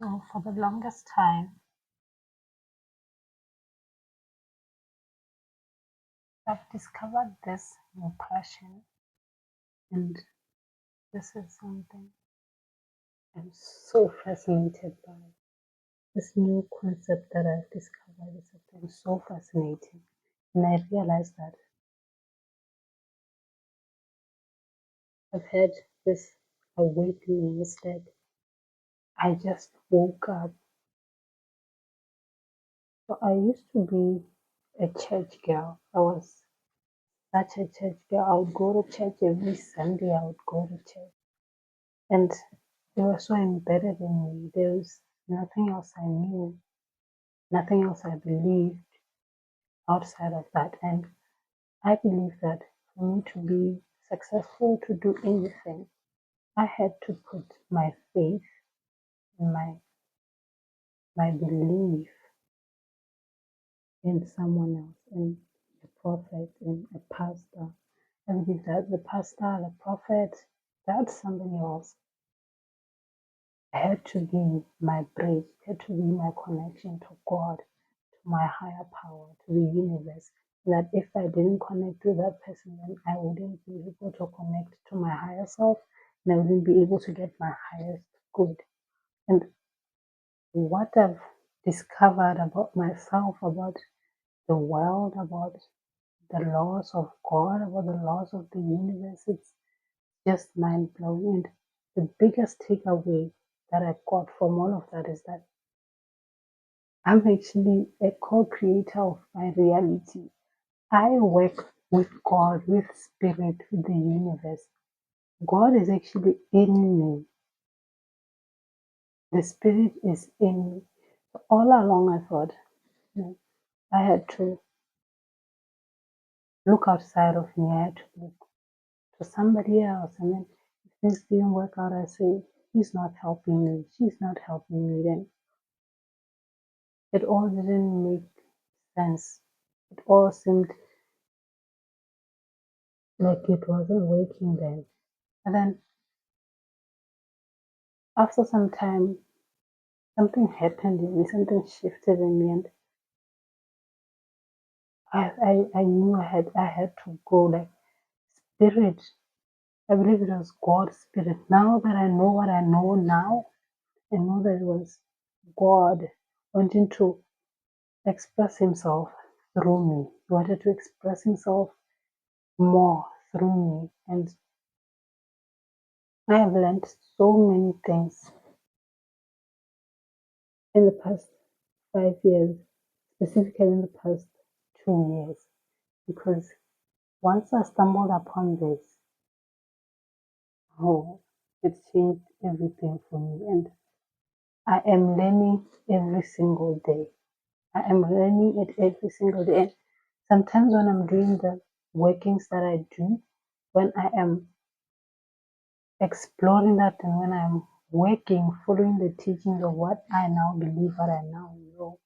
So for the longest time, I've discovered this new passion, and this is something I'm so fascinated by. This new concept that I've discovered is something so fascinating, and I realized that I've had this awakening instead. I just woke up. So I used to be a church girl. I was such a church girl. I would go to church every Sunday. I would go to church. And they were so embedded in me. There was nothing else I knew, nothing else I believed outside of that. And I believe that for me to be successful to do anything, I had to put my faith and my belief in someone else, in a prophet, in a pastor. I believe that the pastor, the prophet, that's somebody else. Had to be my bridge, had to be my connection to God, to my higher power, to the universe. That if I didn't connect with that person, then I wouldn't be able to connect to my higher self, and I wouldn't be able to get my highest good. And what I've discovered about myself, about the world, about the laws of God, about the laws of the universe, it's just mind blowing. And the biggest takeaway that I got from all of that is that I'm actually a co-creator of my reality. I work with God, with spirit, with the universe. God is actually in me. The spirit is in me. All along I thought I had to look outside of me. I had to look to somebody else. And then if things didn't work out, I say, he's not helping me. She's not helping me. Then it all didn't make sense. It all seemed like it wasn't working then. And then after some time, something happened in me, something shifted in me, and I knew I had to go like spirit. I believe it was God's spirit. Now that I know what I know now, I know that it was God wanting to express himself through me. He wanted to express himself more through me. And I have learned so many things in the past 5 years, specifically in the past 2 years, because once I stumbled upon this, oh, it changed everything for me. And I am learning every single day. I am learning it every single day. And sometimes when I'm doing the workings that I do, when I am exploring that and when I'm working, following the teachings of what I now believe, what I now know,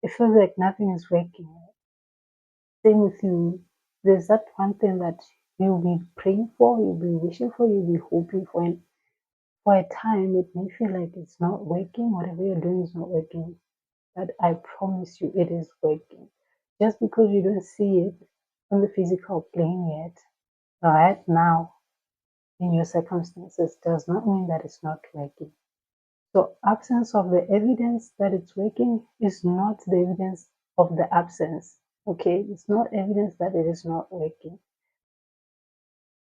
it feels like nothing is working. Same with you. There's that one thing that you'll be praying for, you'll be wishing for, you'll be hoping for, and for a time it may feel like it's not working, whatever you're doing is not working. But I promise you it is working. Just because you don't see it on the physical plane yet, right now in your circumstances does not mean that it's not working. So absence of the evidence that it's working is not the evidence of the absence. Okay, it's not evidence that it is not working.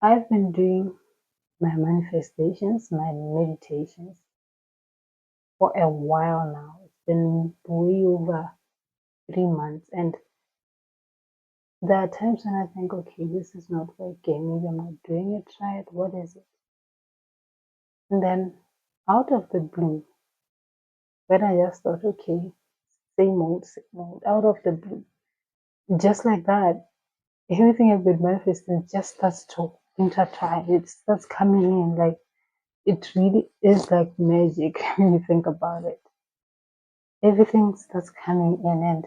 I've been doing my manifestations, my meditations for a while now. It's been way over 3 months, and there are times when I think, okay, this is not working. Maybe I'm not doing it right. What is it? And then out of the blue, when I just thought, okay, same old, out of the blue, just like that, everything I've been manifesting just starts to intertwine. It starts coming in like it really is like magic when you think about it. Everything starts coming in, and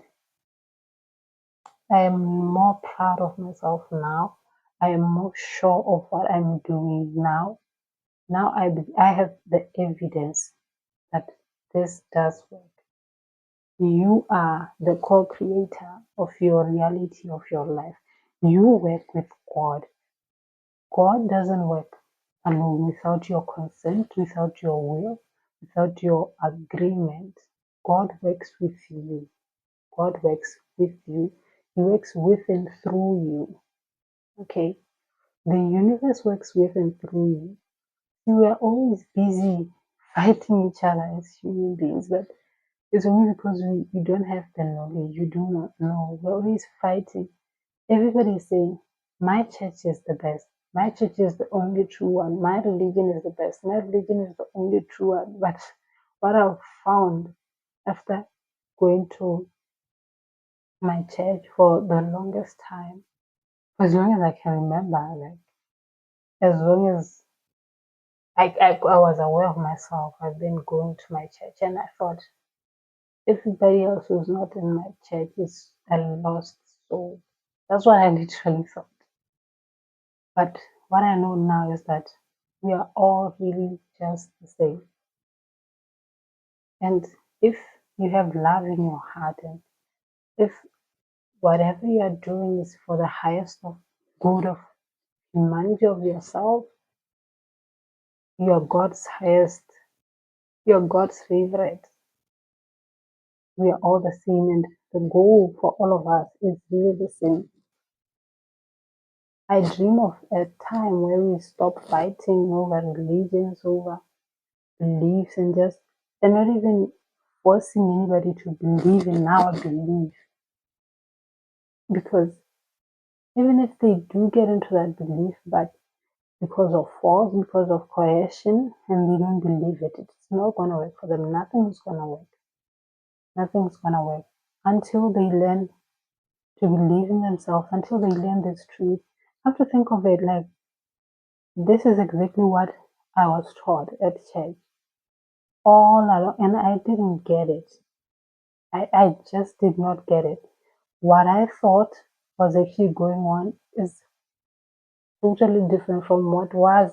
I am more proud of myself now. I am more sure of what I'm doing now. Now I have the evidence that this does work. You are the co-creator of your reality, of your life. You work with God. God doesn't work alone without your consent, without your will, without your agreement. God works with you. God works with you. He works with and through you. Okay? The universe works with and through you. We are always busy fighting each other as human beings, but it's only because we don't have the knowledge. You do not know. We're always fighting. Everybody is saying, my church is the best. My church is the only true one. My religion is the best. My religion is the only true one. But what I've found after going to my church for the longest time, for as long as I can remember, like as long as I was aware of myself, I've been going to my church, and I thought everybody else who's not in my church is a lost soul. That's what I literally thought. But what I know now is that we are all really just the same. And if you have love in your heart, and if whatever you are doing is for the highest of good of humanity, of yourself, you are God's highest, you are God's favorite. We are all the same, and the goal for all of us is really the same. I dream of a time where we stop fighting over religions, over beliefs, and not even forcing anybody to believe in our belief. Because even if they do get into that belief, but because of force, because of coercion, and they don't believe it, it's not going to work for them. Nothing's going to work. Nothing's going to work until they learn to believe in themselves, until they learn this truth. I have to think of it like this is exactly what I was taught at church all along, and I didn't get it. I just did not get it. What I thought was actually going on is totally different from what was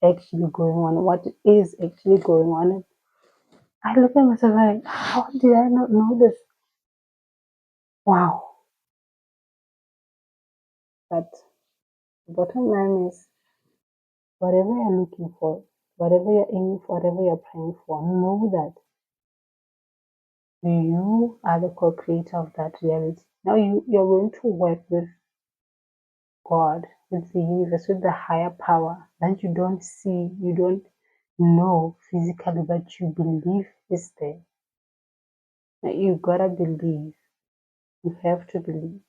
actually going on, what is actually going on. And I look at myself like, how did I not know this? Wow. But the bottom line is whatever you're looking for, whatever you're aiming for, whatever you're praying for, know that you are the co-creator of that reality. Now you're going to work with God, with the universe, with the higher power that you don't see, you don't know physically, but you believe is there. Now you gotta believe. You have to believe.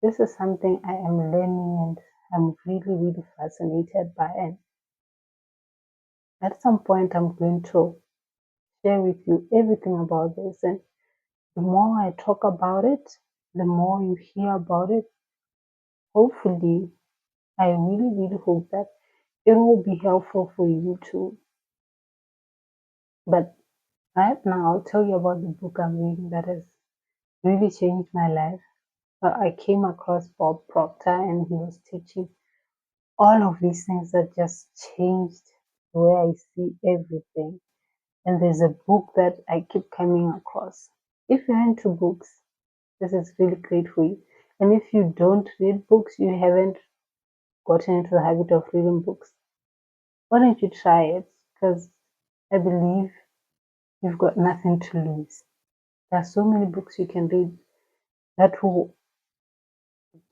This is something I am learning, and I'm really, really fascinated by. And at some point, I'm going to share with you everything about this. And the more I talk about it, the more you hear about it. Hopefully, I really, really hope that it will be helpful for you too. But right now, I'll tell you about the book I'm reading that has really changed my life. I came across Bob Proctor, and he was teaching all of these things that just changed the way I see everything. And there's a book that I keep coming across. If you're into books, this is really great for you. And if you don't read books, you haven't gotten into the habit of reading books, why don't you try it? Because I believe you've got nothing to lose. There are so many books you can read that will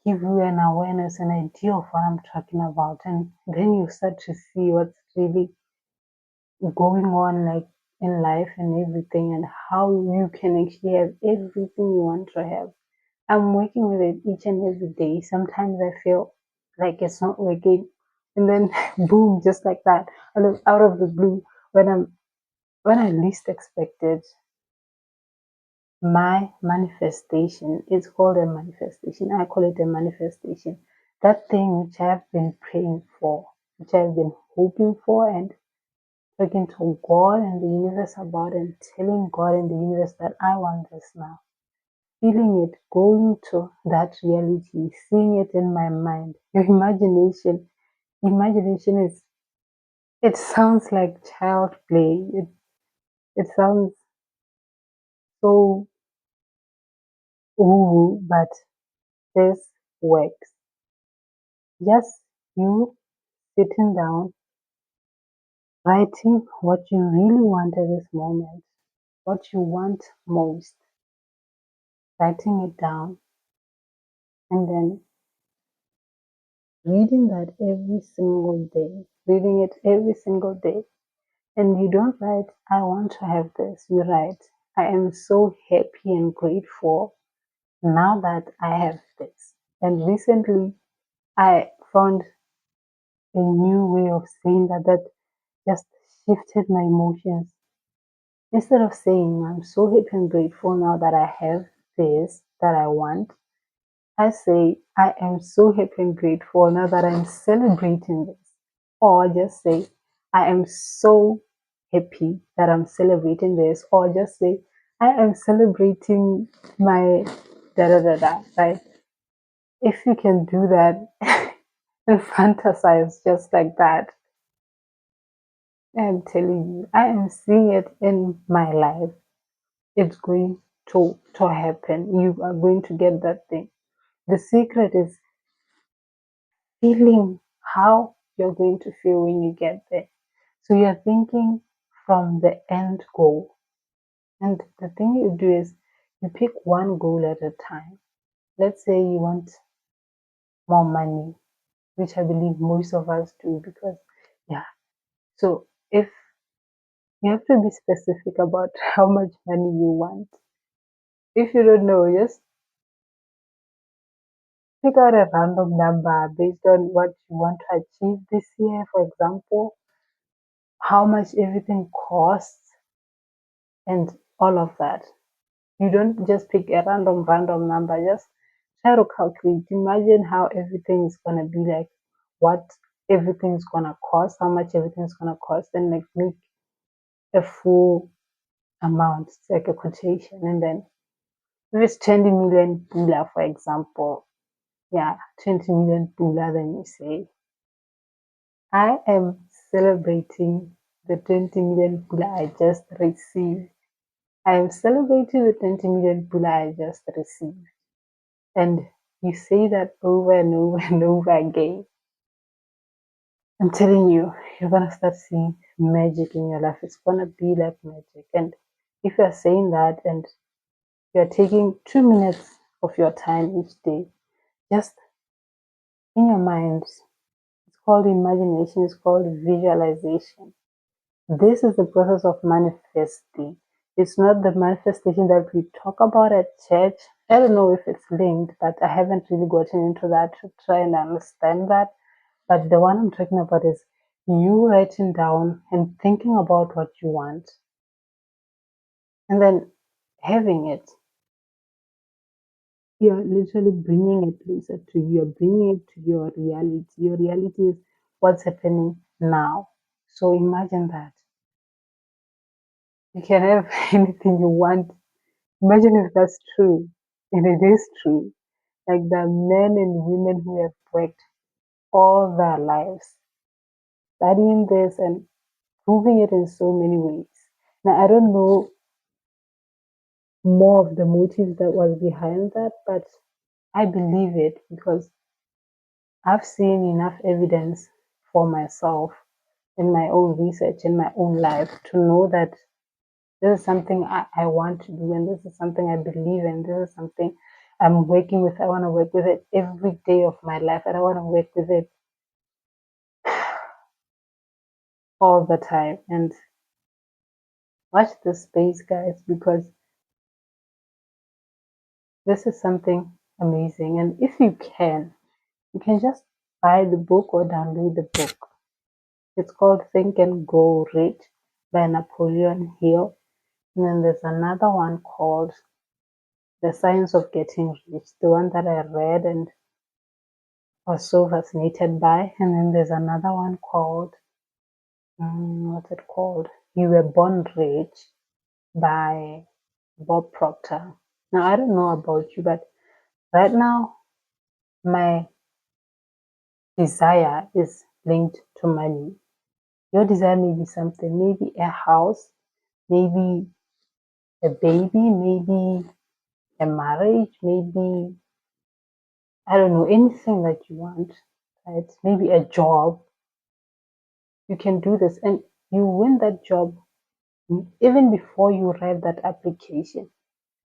give you an awareness, an idea of what I'm talking about. And then you start to see what's really going on like in life and everything, and how you can actually have everything you want to have. I'm working with it each and every day. Sometimes I feel like it's not working, and then boom, just like that, out of the blue, when I least expected, my manifestation, it's called a manifestation. I call it a manifestation. That thing which I've been praying for, which I've been hoping for, and talking to God and the universe about, and telling God and the universe that I want this now. Feeling it, going to that reality, seeing it in my mind. Your imagination is, it sounds like child play. It sounds so woo, but this works. Just you sitting down, writing what you really want at this moment, what you want most, writing it down, and then reading that every single day, reading it every single day. And you don't write, I want to have this. You write, I am so happy and grateful now that I have this. And recently, I found a new way of saying that just shifted my emotions. Instead of saying, I'm so happy and grateful now that I have this that I want, I say, I am so happy and grateful now that I'm celebrating this. Or just say, I am so happy that I'm celebrating this. Or just say, I am celebrating my da da da da, right? If you can do that and fantasize just like that, I'm telling you, I am seeing it in my life. It's going to happen. You are going to get that thing. The secret is feeling how you're going to feel when you get there. So you're thinking from the end goal. And the thing you do is you pick one goal at a time. Let's say you want more money, which I believe most of us do because, yeah. So if you have to be specific about how much money you want. If you don't know, just pick out a random number based on what you want to achieve this year. For example, how much everything costs and all of that. You don't just pick a random number. Just try to calculate. Imagine how everything is gonna be like, what everything's gonna cost, how much everything's gonna cost, and like make a full amount. It's like a quotation, and then if it's 20 million pula, for example, yeah, 20 million pula, then you say, I am celebrating the 20 million pula I just received. I am celebrating the 20 million pula I just received. And you say that over and over and over again. I'm telling you, you're gonna start seeing magic in your life. It's gonna be like magic. And if you're saying that and you're taking 2 minutes of your time each day, just in your mind, it's called imagination, it's called visualization. This is the process of manifesting. It's not the manifestation that we talk about at church. I don't know if it's linked, but I haven't really gotten into that to try and understand that. But the one I'm talking about is you writing down and thinking about what you want and then having it. You're literally bringing it closer to you. You're bringing it to your reality. Your reality is what's happening now. So imagine that. You can have anything you want. Imagine if that's true. And it is true. Like the men and women who have worked all their lives studying this and proving it in so many ways. Now, I don't know more of the motives that was behind that, but I believe it because I've seen enough evidence for myself in my own research, in my own life, to know that this is something I want to do, and this is something I believe in. This is something I'm working with. I want to work with it every day of my life, and I want to work with it all the time. And watch this space, guys, because this is something amazing. And if you can just buy the book or download the book. It's called Think and Grow Rich by Napoleon Hill. And then there's another one called The Science of Getting Rich, the one that I read and was so fascinated by. And then there's another one called, what's it called? You Were Born Rich by Bob Proctor. Now, I don't know about you, but right now, my desire is linked to money. Your desire may be something, maybe a house, maybe a baby, maybe a marriage, maybe, I don't know, anything that you want, right? Maybe a job. You can do this and you win that job even before you write that application.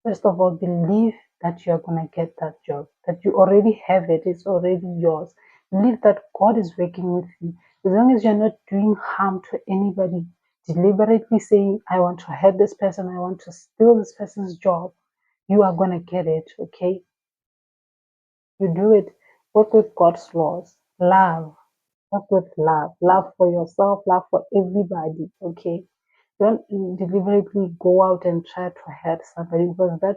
First of all, believe that you are going to get that job, that you already have it, it's already yours. Believe that God is working with you. As long as you're not doing harm to anybody, deliberately saying, I want to hurt this person, I want to steal this person's job, you are going to get it, okay? You do it, work with God's laws, love, work with love for yourself, love for everybody, okay? Don't deliberately go out and try to hurt somebody because that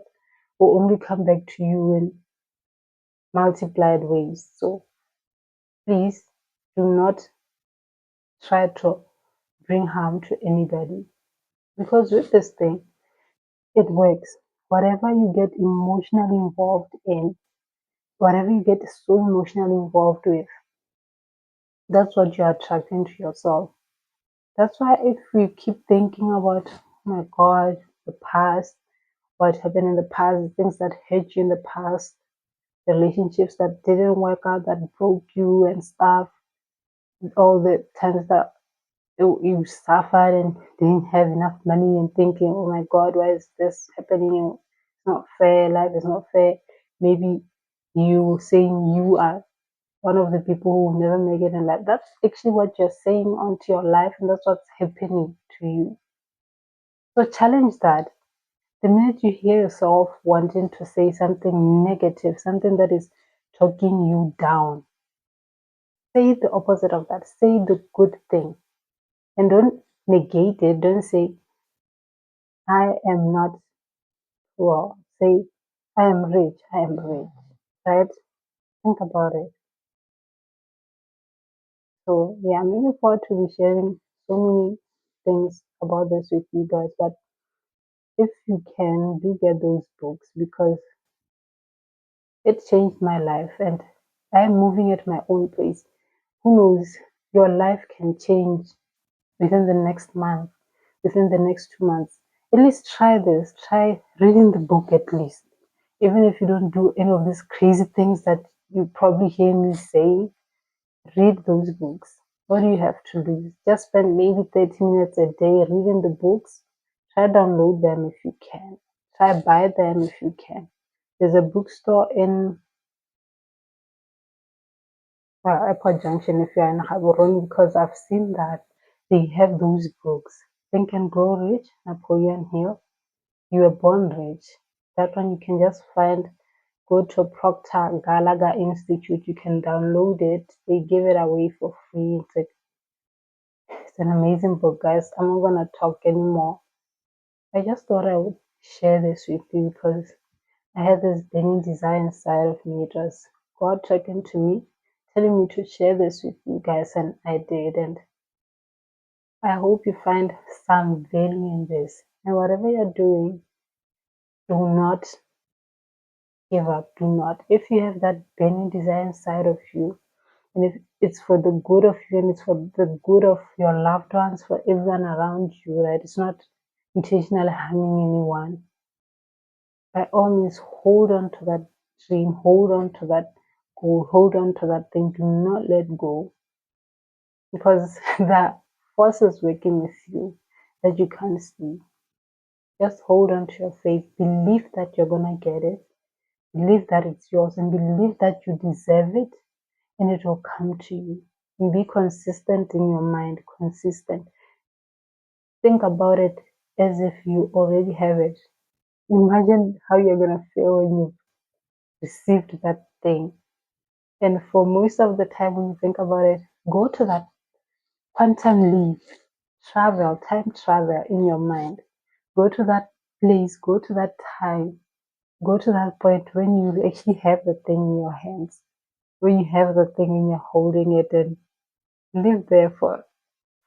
will only come back to you in multiplied ways. So please do not try to bring harm to anybody because with this thing, it works. Whatever you get emotionally involved in, whatever you get so emotionally involved with, that's what you're attracting to yourself. That's why if you keep thinking about, oh my God, the past, what happened in the past, things that hurt you in the past, relationships that didn't work out, that broke you and stuff, all the times that you suffered and didn't have enough money and thinking, oh my God, why is this happening? It's not fair, life is not fair. Maybe you saying you are one of the people who will never make it in life. That's actually what you're saying onto your life, and that's what's happening to you. So challenge that. The minute you hear yourself wanting to say something negative, something that is talking you down, say the opposite of that. Say the good thing. And don't negate it. Don't say, I am not poor. Say, I am rich. I am rich. Right? Think about it. So, yeah, I'm looking forward to be sharing so many things about this with you guys. But if you can, do get those books because it changed my life and I'm moving at my own pace. Who knows? Your life can change within the next month, within the next 2 months. At least try this. Try reading the book at least. Even if you don't do any of these crazy things that you probably hear me say, read those books. What do you have to lose? Just spend maybe 30 minutes a day reading the books. Try download them if you can. Try buy them if you can. There's a bookstore in Airport Junction if you're in Gaborone because I've seen that they have those books. Think and Grow Rich, Napoleon Hill. You were born rich. That one you can just find. Go to Proctor Gallagher Institute. You can download it. They give it away for free. It's an amazing book, guys. I'm not gonna talk anymore. I just thought I would share this with you because I had this burning desire inside of me. It was God talking to me, telling me to share this with you guys, and I did. And I hope you find some value in this. And whatever you're doing, do not give up. Do not. If you have that burning desire inside of you, and if it's for the good of you and it's for the good of your loved ones, for everyone around you, right? It's not intentionally harming anyone. By all means, hold on to that dream, hold on to that goal, hold on to that thing. Do not let go because the force is working with you that you can't see. Just hold on to your faith. Believe that you're gonna get it. Believe that it's yours and believe that you deserve it and it will come to you. And be consistent in your mind, consistent. Think about it as if you already have it. Imagine how you're gonna feel when you received that thing. And for most of the time when you think about it, go to that quantum leap, travel, time travel in your mind. Go to that place, go to that time, go to that point when you actually have the thing in your hands, when you have the thing and you're holding it and live there for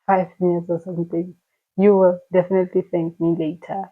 5 minutes or something. You will definitely thank me later.